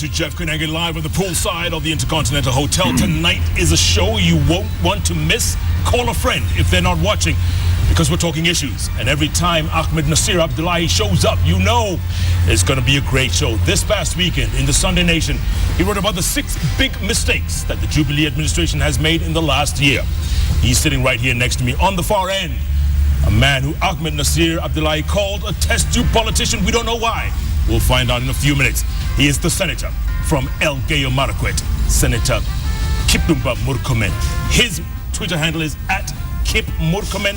to Jeff Koinange live on the poolside of the Intercontinental Hotel. Tonight is a show you won't want to miss. Call a friend if they're not watching, because we're talking issues. And every time Ahmednasir Abdullahi shows up, you know it's going to be a great show. This past weekend in the Sunday Nation, he wrote about the 6 big mistakes that the Jubilee administration has made in the last year. He's sitting right here next to me on the far end. A man who Ahmednasir Abdullahi called a test tube politician. We don't know why. We'll find out in a few minutes. He is the senator from El Gayo Marakwet, Senator Kipchumba Murkomen. His Twitter handle is at Kip Murkomen.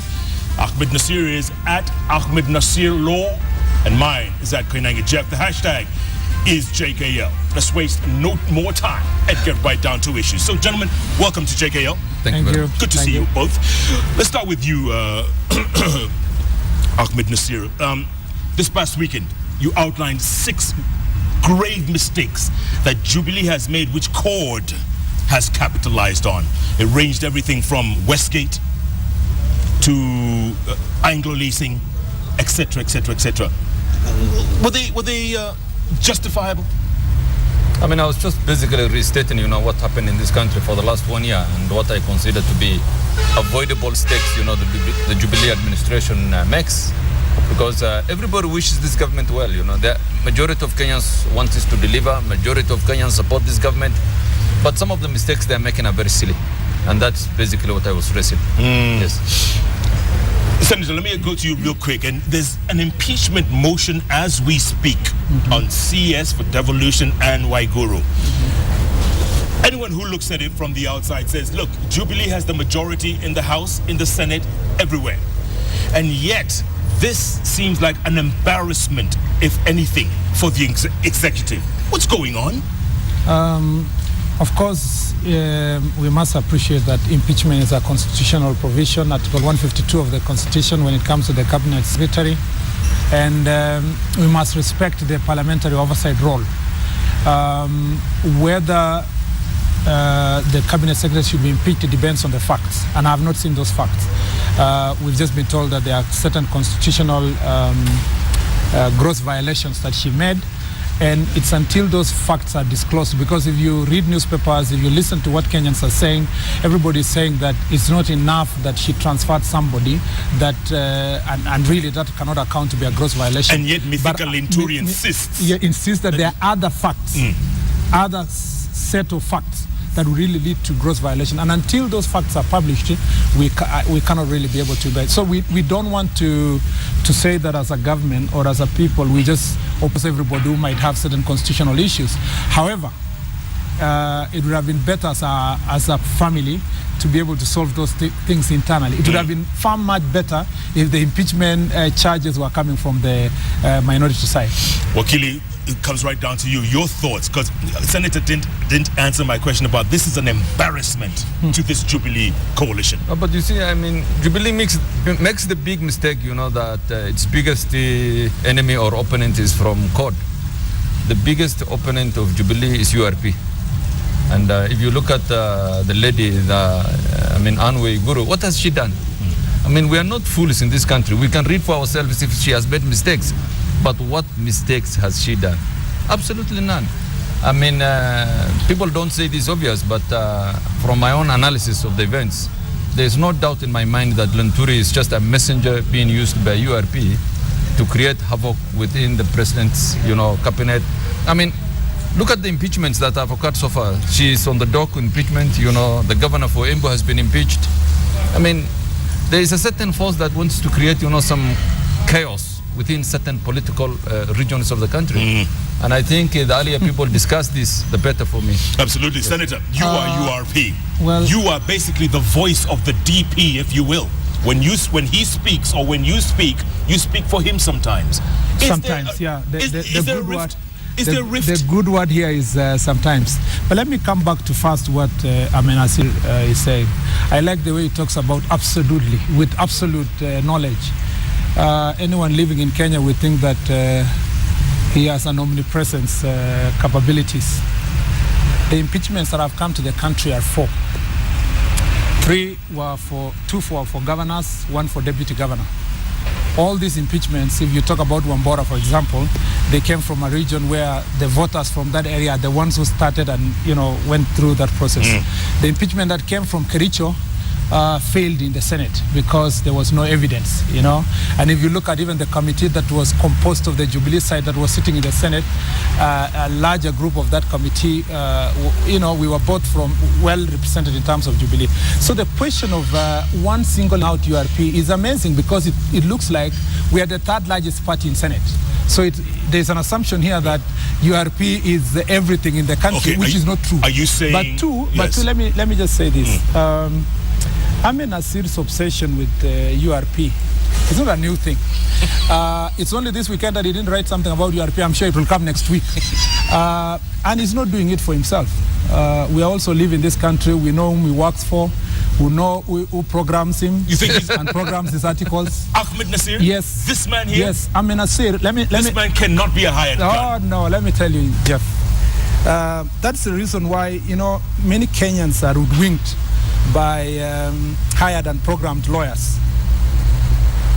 Ahmednasir is at Ahmednasir Law. And mine is at Koinange Jeff. The hashtag is JKL. Let's waste no more time and get right down to issues. So, gentlemen, welcome to JKL. Thank you. Good to see you both. Let's start with you, Ahmednasir. This past weekend, you outlined 6 grave mistakes that Jubilee has made, which CORD has capitalized on. It ranged everything from Westgate to Anglo leasing, etc., etc., etc. Were they justifiable? I mean, I was just basically restating, what happened in this country for the last 1 year and what I consider to be avoidable mistakes, the Jubilee administration makes. Because everybody wishes this government well, The majority of Kenyans want us to deliver, majority of Kenyans support this government. But some of the mistakes they're making are very silly. And that's basically what I was raising. Yes. Senator, let me go to you real quick. And there's an impeachment motion as we speak on CS for devolution and Waiguru. Anyone who looks at it from the outside says, look, Jubilee has the majority in the House, in the Senate, everywhere. And yet, this seems like an embarrassment, if anything, for the executive. What's going on? Of course, we must appreciate that impeachment is a constitutional provision, Article 152 of the Constitution, when it comes to the Cabinet Secretary. And we must respect the parliamentary oversight role. Whether the Cabinet Secretary should be impeached, it depends on the facts. And I have not seen those facts. We've just been told that there are certain constitutional gross violations that she made. And it's until those facts are disclosed, because if you read newspapers, if you listen to what Kenyans are saying, everybody is saying that it's not enough that she transferred somebody, that and really that cannot account to be a gross violation. And yet Mythical Linturi insists. Yeah, insists that there are other facts, other set of facts that will really lead to gross violation. And until those facts are published, we cannot really be able to do that. So we don't want to say that as a government or as a people, we just oppose everybody who might have certain constitutional issues. However, it would have been better as a family to be able to solve those things internally. It would have been far much better if the impeachment charges were coming from the minority side. Wakili, it comes right down to you. Your thoughts, because Senator didn't answer my question about this is an embarrassment to this Jubilee coalition. But you see, I mean, Jubilee makes the big mistake, that its biggest enemy or opponent is from CORD. The biggest opponent of Jubilee is URP. And if you look at the lady, Anne Waiguru, what has she done? I mean, we are not fools in this country. We can read for ourselves if she has made mistakes. But what mistakes has she done? Absolutely none. I mean, people don't say this obvious, but from my own analysis of the events, there's no doubt in my mind that Linturi is just a messenger being used by URP to create havoc within the president's, cabinet. I mean, look at the impeachments that have occurred so far. She is on the dock impeachment. The governor for Embu has been impeached. I mean, there is a certain force that wants to create, some chaos within certain political regions of the country. And I think the earlier people discussed this, the better for me. Absolutely. Yes. Senator, you are URP. Well, you are basically the voice of the DP, if you will. When he speaks or when you speak for him sometimes. Sometimes, yeah. Is there a rift? The good word here is sometimes. But let me come back to first what Ahmednasir is saying. I like the way he talks about absolutely, with absolute knowledge. Anyone living in Kenya would think that he has an omnipresence capabilities. The impeachments that have come to the country are 4. 2 were for governors, 1 for deputy governor. all these impeachments, if you talk about Wambora, for example, they came from a region where the voters from that area are the ones who started and, went through that process. The impeachment that came from Kericho failed in the Senate because there was no evidence, And if you look at even the committee that was composed of the Jubilee side that was sitting in the Senate, a larger group of that committee, we were both from well represented in terms of Jubilee. So the question of one single out URP is amazing because it looks like we are the third largest party in Senate. So there's an assumption here that URP is everything in the country, which is not true. Are you saying? But two, let me just say this. Ahmednasir's obsession with URP is not a new thing. It's only this weekend that he didn't write something about URP. I'm sure it will come next week. And he's not doing it for himself. We also live in this country. We know whom he works for. We know who programs him. You think and programs his articles. Ahmednasir? Yes. This man here? Yes, Ahmednasir. This man cannot be a hired gun. No, let me tell you, Jeff. That's the reason why, many Kenyans are hoodwinked by hired and programmed lawyers.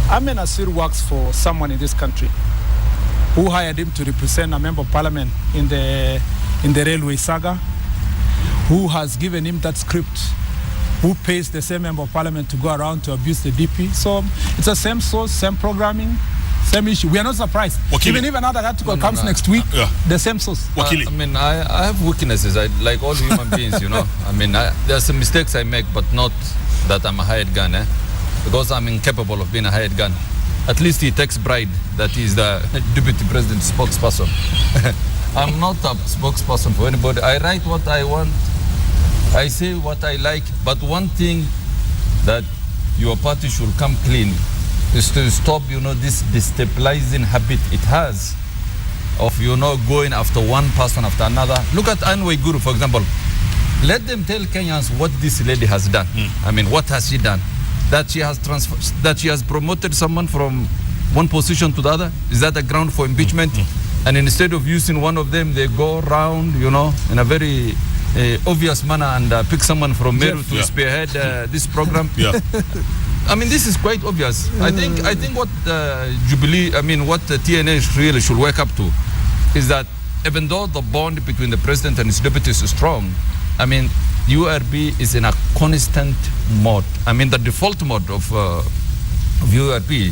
Ahmednasir works for someone in this country who hired him to represent a member of parliament in the railway saga, who has given him that script, who pays the same member of parliament to go around to abuse the DP. So it's the same source, same programming, same issue. We are not surprised. Even if another article comes next week, the same source. I have weaknesses, like all human beings, there's some mistakes I make, but not that I'm a hired gun, because I'm incapable of being a hired gun. At least he takes pride that he's the deputy president spokesperson. I'm not a spokesperson for anybody. I write what I want. I say what I like. But one thing that your party should come clean is to stop, this destabilizing habit it has of, going after one person after another. Look at Anway Guru, for example. Let them tell Kenyans what this lady has done. What has she done? That she has promoted someone from one position to the other? Is that a ground for impeachment? And instead of using one of them, they go around, in a very obvious manner and pick someone from Meru to spearhead this program. This is quite obvious. I think what Jubilee, what TNA really should wake up to is that even though the bond between the president and his deputies is strong, URP is in a constant mode. The default mode of URP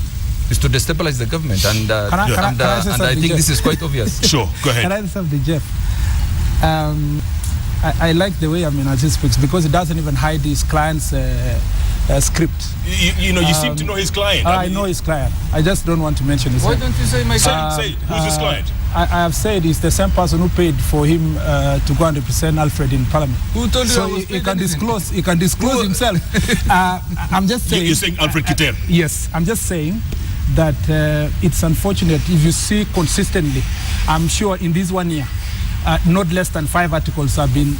is to destabilize the government, and I think this is quite obvious. Sure, go ahead. Can I say something, Jeff? I like the way Ahmednasir speaks because he doesn't even hide his client's script. You seem to know his client. I know his client. I just don't want to mention his name. Why don't you say my client? Say who's his client? I have said he's the same person who paid for him to go and represent Alfred in Parliament. Who told you? So he can disclose. He can disclose himself. I'm just saying. You're saying Alfred Kiter? Yes, I'm just saying that it's unfortunate if you see consistently. I'm sure in this 1 year, not less than 5 articles have been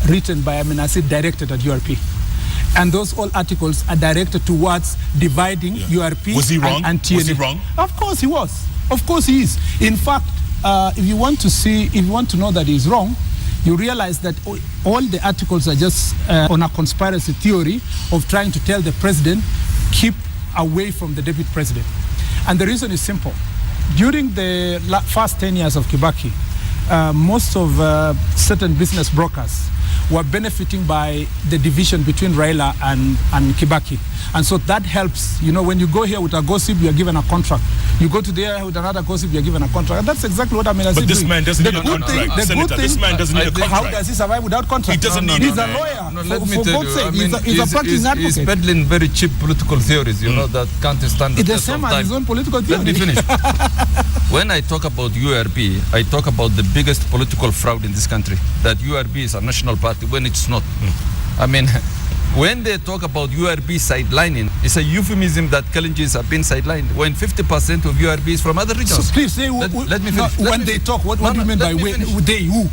written by Ahmednasir directed at URP. And those all articles are directed towards dividing URP Was he wrong? and TNA. Was he wrong? Of course he was. Of course he is. In fact, if you want to know that he's wrong, you realize that all the articles are just on a conspiracy theory of trying to tell the president, keep away from the deputy president. And the reason is simple. During the first 10 years of Kibaki, most of certain business brokers were benefiting by the division between Raila and Kibaki. And so that helps. When you go here with a gossip, you are given a contract. You go to there with another gossip, you are given a contract. And that's exactly what Ahmednasir is doing. But this man doesn't need a contract. Senator, this man doesn't need a contract. How does he survive without contract? He doesn't need He's a lawyer. Let me tell you, he's a practicing advocate. He's peddling very cheap political theories, that can't stand the test of time. It's the same as his own political theory. Let me finish. When I talk about URP, I talk about the biggest political fraud in this country, that URP is a national party when it's not. When they talk about URP sidelining, it's a euphemism that Kalenjins have been sidelined when 50% of URP is from other regions. So please say, let me finish. When they talk, what do you mean by they? Who?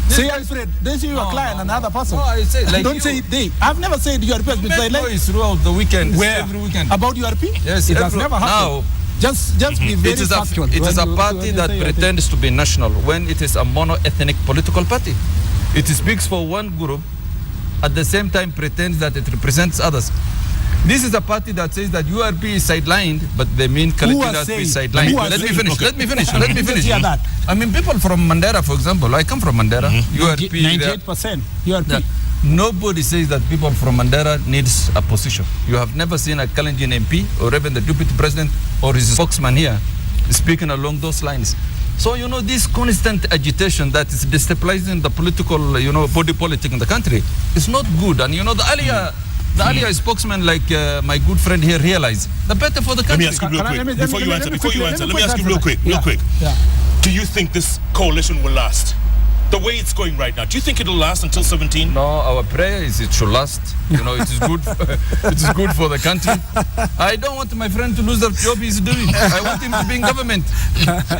Say Alfred. They say your client and another person. No, I say like don't say they. I've never said URP has been sidelined. Throughout the weekend. Where? Every weekend. About URP? Yes. It has never happened. Now, just be very factual. It is a party that pretends to be national when it is a mono-ethnic political party. It speaks for one group, at the same time pretends that it represents others. This is a party that says that URP is sidelined, but they mean Kalekina be sidelined. Let me finish. Let me finish. I mean, people from Mandera, for example. I come from Mandera. URP. 98% URP. Nobody says that people from Mandera needs a position. You have never seen a Kalenjin MP or even the deputy president or his spokesman here speaking along those lines. So, this constant agitation that is destabilizing the political, body politic in the country is not good. And, the earlier spokesman, like my good friend here, realized the better for the country. Let me ask you real quick, before you answer, let me ask you real quick. Yeah. Do you think this coalition will last? The way it's going right now, do you think it'll last until 17? No, our prayer is it should last. It is good. It is good for the country. I don't want my friend to lose the job he's doing. I want him to be in government.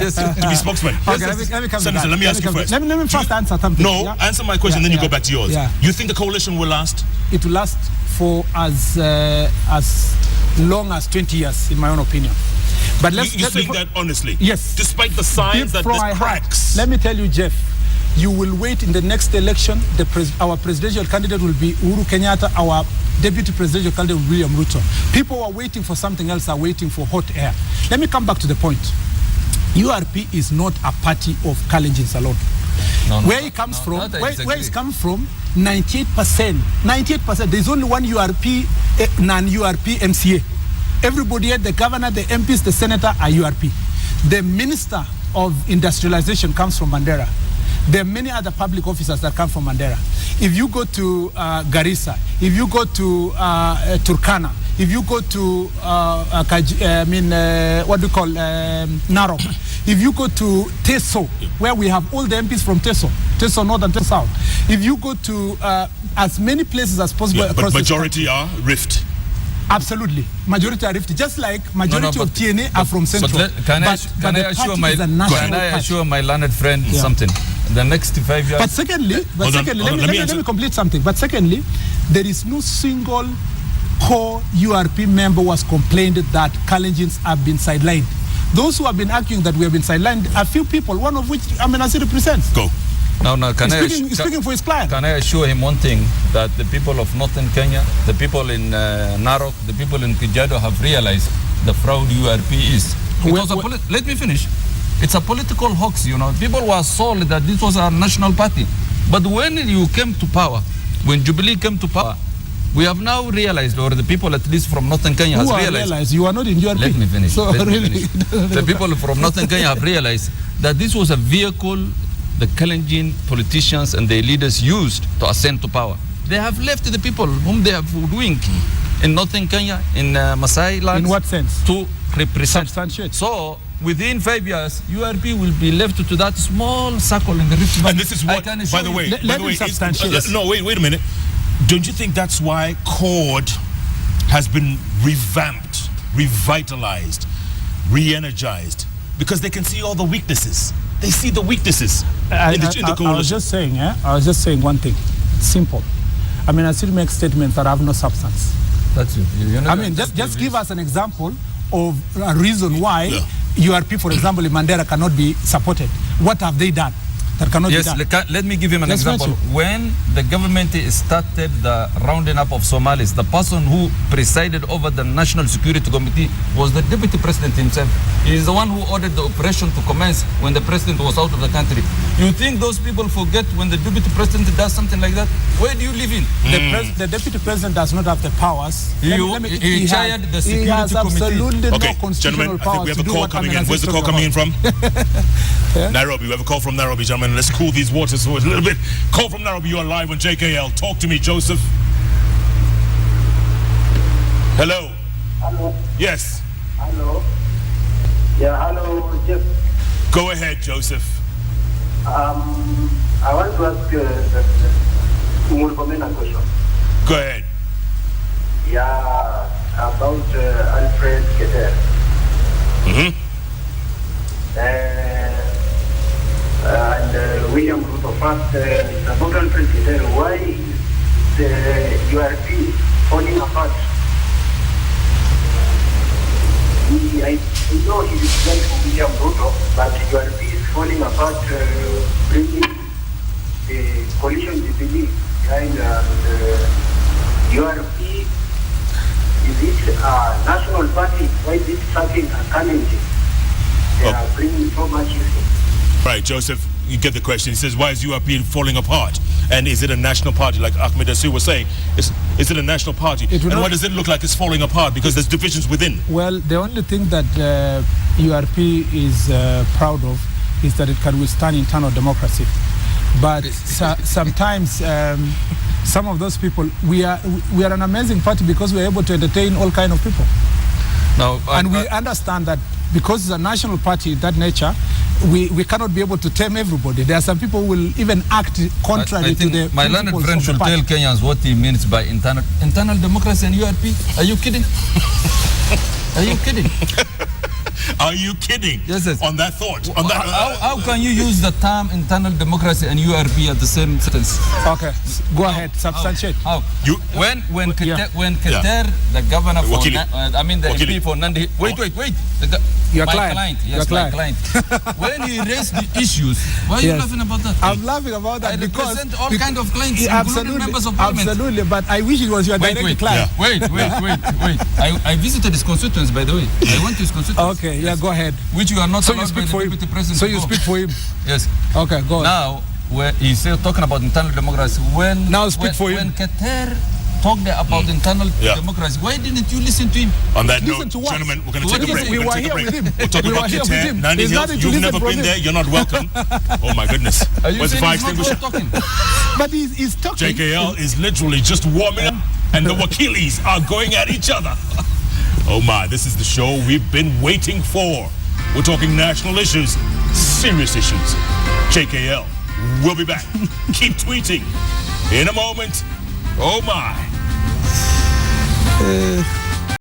Yes, to be spokesman. Okay, let me come Senator, let me ask you first. Let me first answer something. No, answer my question, then you go back to yours. Yeah. You think the coalition will last? It will last for as long as 20 years, in my own opinion. But you think that honestly? Yes. Despite the signs that there's cracks. Let me tell you, Jeff. You will wait in the next election. Our presidential candidate will be Uhuru Kenyatta. Our deputy presidential candidate will be William Ruto. People who are waiting for something else are waiting for hot air. Let me come back to the point. URP is not a party of Kalenjins alone. Where it comes from, 98%. 98%. There's only one URP, non-URP MCA. Everybody else, the governor, the MPs, the senator are URP. The minister of industrialization comes from Mandera. There are many other public officers that come from Mandera. If you go to Garissa, if you go to Turkana, if you go to Narok, if you go to Teso, where we have all the MPs from Teso North and Teso South, if you go to as many places as possible across but majority are Rift. Absolutely. Majority are Rift. Just like majority of TNA are from Central. Can I assure my learned friend something? The next 5 years. But secondly, let me complete something. But secondly, there is no single core URP member who has complained that Kalenjins have been sidelined. Those who have been arguing that we have been sidelined are few people, one of which Ahmednasir represents. Go. Speaking for his client. Can I assure him one thing, that the people of Northern Kenya, the people in Narok, the people in Kajiado have realized the fraud URP is. Let me finish. It's a political hoax, People were sold that this was our national party. But when you came to power, when Jubilee came to power, we have now realized, or the people at least from Northern Kenya has realized. You are not in URP. Let me finish. The people from Northern Kenya have realized that this was a vehicle the Kalenjin politicians and their leaders used to ascend to power. They have left the people whom they have doing in Northern Kenya, in Masai lands. In what sense? To represent. Substantiate. So, within 5 years, URP will be left to that small circle in the Rift Valley. And this is what, by the way, wait a minute. Don't you think that's why CORD has been revamped, revitalized, re-energized? Because they can see all the weaknesses. They see the weaknesses in the coalition. I was just saying one thing. It's simple. Ahmednasir makes statements that have no substance. That's it. Just give us an example of a reason why URP, for example, in Mandera cannot be supported. What have they done that cannot be done? Let me give him an example. When the government started the rounding up of Somalis, the person who presided over the National Security Committee was the deputy president himself. He is the one who ordered the operation to commence when the president was out of the country. You think those people forget when the deputy president does something like that? Where do you live in? The deputy president does not have the powers. He chaired the Security Committee. He has absolutely no constitutional powers. I think we have a call coming in. Where's the call coming in from? Nairobi. We have a call from Nairobi, gentlemen. Let's cool these waters so it's a little bit. Call from Nairobi. You are live on JKL. Talk to me, Joseph. Hello. Hello. Yes. Hello. Yeah, hello, Jeff. Go ahead, Joseph. I want to ask Murkomen a question. Go ahead. Yeah, about Alfred Keter. And William Ruto. First, about Alfred Keter. Why is the URP falling apart? I know he is going to William Ruto, but URP is falling apart, bringing the coalition Jubilee and URP is national party, why is it sucking a Koinange? They are bringing so much issue. Right, Joseph, you get the question. He says, why is URP falling apart? And is it a national party, like Ahmednasir was saying? Is it a national party? And why does it look like it's falling apart? Because there's divisions within. Well, the only thing that URP is proud of is that it can withstand internal democracy. But sometimes some of those people, we are an amazing party because we are able to entertain all kinds of people. Now, and we understand that because it's a national party of that nature, we cannot be able to tame everybody. There are some people who will even act contrary to the my learned friend should tell Kenyans what he means by internal democracy and URP. Are you kidding? Are you kidding? Are you kidding? Yes, yes. On that thought? How can you use the term internal democracy and URP at the same sentence? Okay, go ahead, substantiate. How? When Keter, the governor for, the MP for Nandi, wait. Your my client. My client. When he raised the issues, why are you laughing about that? I'm laughing about that because represent all kind of clients, including members of parliament. Absolutely, but I wish it was your direct client. Wait. I visited his constituents, by the way. I went to his constituents. Okay, yeah, go ahead. Which you are not so allowed you speak by for the him. deputy president. So you speak for him. Yes. Okay, go on. Now, where he's still talking about internal democracy. When Keter talked about internal democracy, why didn't you listen to him? On that note, gentlemen, we're going to take a break. We were here with him. We'll talk about Keter, Nandi Hills. You've never been there. You're not welcome. Oh my goodness. Where's the fire extinguisher? But he's talking. JKL is literally just warming up, and the wakilis are going at each other. Oh my, this is the show we've been waiting for. We're talking national issues, serious issues. JKL, we'll be back. Keep tweeting. In a moment. Oh my.